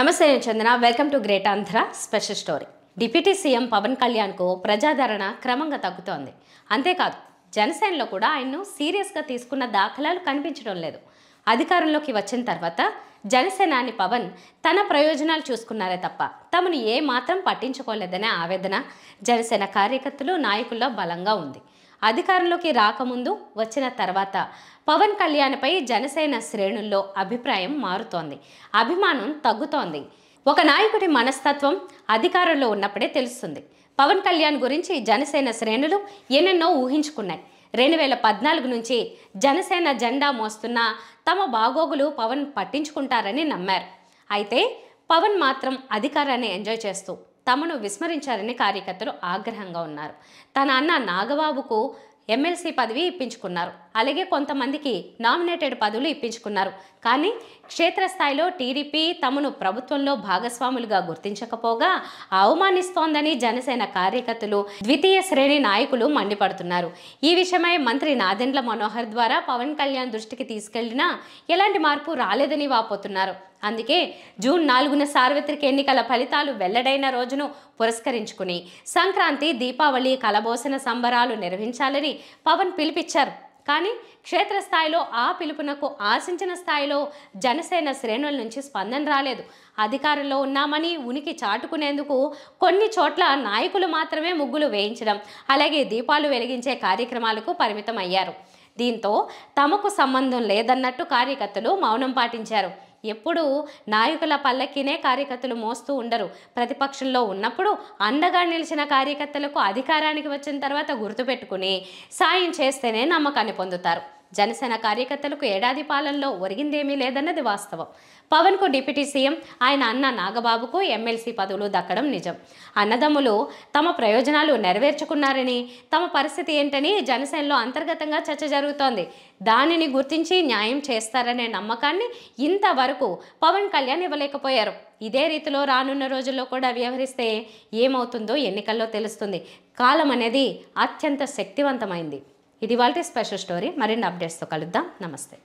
నమస్తే Chandana, welcome to great Andhra special story. Deputy CM Pawan కళ్యాణ్కు ప్రజాదరణ క్రమంగా తగ్గుతోంది. అంతేకాదు, జనసేనలో కూడా ఆయన్ను సీరియస్గా తీసుకున్న దాఖలాలు కనిపించడం లేదు. అధికారంలోకి వచ్చిన తర్వాత జనసేనాని పవన్ తన ప్రయోజనాలు చూసుకున్నారే తప్ప తమను ఏ మాత్రం పట్టించుకోలేదనే ఆవేదన జనసేన కార్యకర్తలు, నాయకుల్లో బలంగా ఉంది. అధికారంలోకి రాకముందు, వచ్చిన తర్వాత పవన్ కళ్యాణ్పై జనసేన శ్రేణుల్లో అభిప్రాయం మారుతోంది, అభిమానం తగ్గుతోంది. ఒక నాయకుడి మనస్తత్వం అధికారంలో ఉన్నప్పుడే తెలుస్తుంది. పవన్ కళ్యాణ్ గురించి జనసేన శ్రేణులు ఎన్నెన్నో ఊహించుకున్నాయి. 2014 నుంచి జనసేన జెండా మోస్తున్న తమ బాగోగులు పవన్ పట్టించుకుంటారని నమ్మారు. అయితే పవన్ మాత్రం అధికారాన్ని ఎంజాయ్ చేస్తూ తమను విస్మరించారని కార్యకర్తలు ఆగ్రహంగా ఉన్నారు. తన అన్న నాగబాబుకు ఎమ్మెల్సీ పదవి ఇప్పించుకున్నారు. అలాగే కొంతమందికి నామినేటెడ్ పదవులు ఇప్పించుకున్నారు. కానీ క్షేత్రస్థాయిలో టీడీపీ తమను ప్రభుత్వంలో భాగస్వాములుగా గుర్తించకపోగా అవమానిస్తోందని జనసేన కార్యకర్తలు, ద్వితీయ శ్రేణి నాయకులు మండిపడుతున్నారు. ఈ విషయమై మంత్రి నాదెండ్ల మనోహర్ ద్వారా పవన్ కళ్యాణ్ దృష్టికి తీసుకెళ్లినా ఎలాంటి మార్పు రాలేదని వాపోతున్నారు. అందుకే జూన్ 4న సార్వత్రిక ఎన్నికల ఫలితాలు వెల్లడైన రోజును పురస్కరించుకుని సంక్రాంతి, దీపావళి, కలబోసన సంబరాలు నిర్వహించాలని పవన్ పిలుపిచ్చారు. కానీ క్షేత్రస్థాయిలో ఆ పిలుపునకు ఆశించిన స్థాయిలో జనసేన శ్రేణుల నుంచి స్పందన రాలేదు. అధికారంలో ఉన్నామని ఉనికి చాటుకునేందుకు కొన్ని చోట్ల నాయకులు మాత్రమే ముగ్గులు వేయించడం, అలాగే దీపాలు వెలిగించే కార్యక్రమాలకు పరిమితం అయ్యారు. దీంతో తమకు సంబంధం లేదన్నట్టు కార్యకర్తలు మౌనం పాటించారు. ఎప్పుడు నాయకుల పల్లకినే కార్యకర్తలు మోస్తూ ఉండరు. ప్రతిపక్షంలో ఉన్నప్పుడు అండగా నిలిచిన కార్యకర్తలకు అధికారానికి వచ్చిన తర్వాత గుర్తుపెట్టుకుని సాయం చేస్తేనే నమ్మకాన్ని పొందుతారు. జనసేన కార్యకర్తలకు ఏడాది పాలనలో ఒరిగిందేమీ లేదన్నది వాస్తవం. పవన్కు డిప్యూటీ సీఎం, ఆయన అన్న నాగబాబుకు ఎమ్మెల్సీ పదవులు దక్కడం నిజం. అన్నదమ్ములు తమ ప్రయోజనాలు నెరవేర్చుకున్నారని, తమ పరిస్థితి ఏంటని జనసేనలో అంతర్గతంగా చర్చ జరుగుతోంది. దానిని గుర్తించి న్యాయం చేస్తారనే నమ్మకాన్ని ఇంతవరకు పవన్ కళ్యాణ్ ఇవ్వలేకపోయారు. ఇదే రీతిలో రానున్న రోజుల్లో కూడా వ్యవహరిస్తే ఏమవుతుందో ఎన్నికల్లో తెలుస్తుంది. కాలం అనేది అత్యంత శక్తివంతమైంది. ఇది వాళ్ళ స్పెషల్ స్టోరీ. మరిన్ని అప్డేట్స్తో కలుద్దాం. నమస్తే.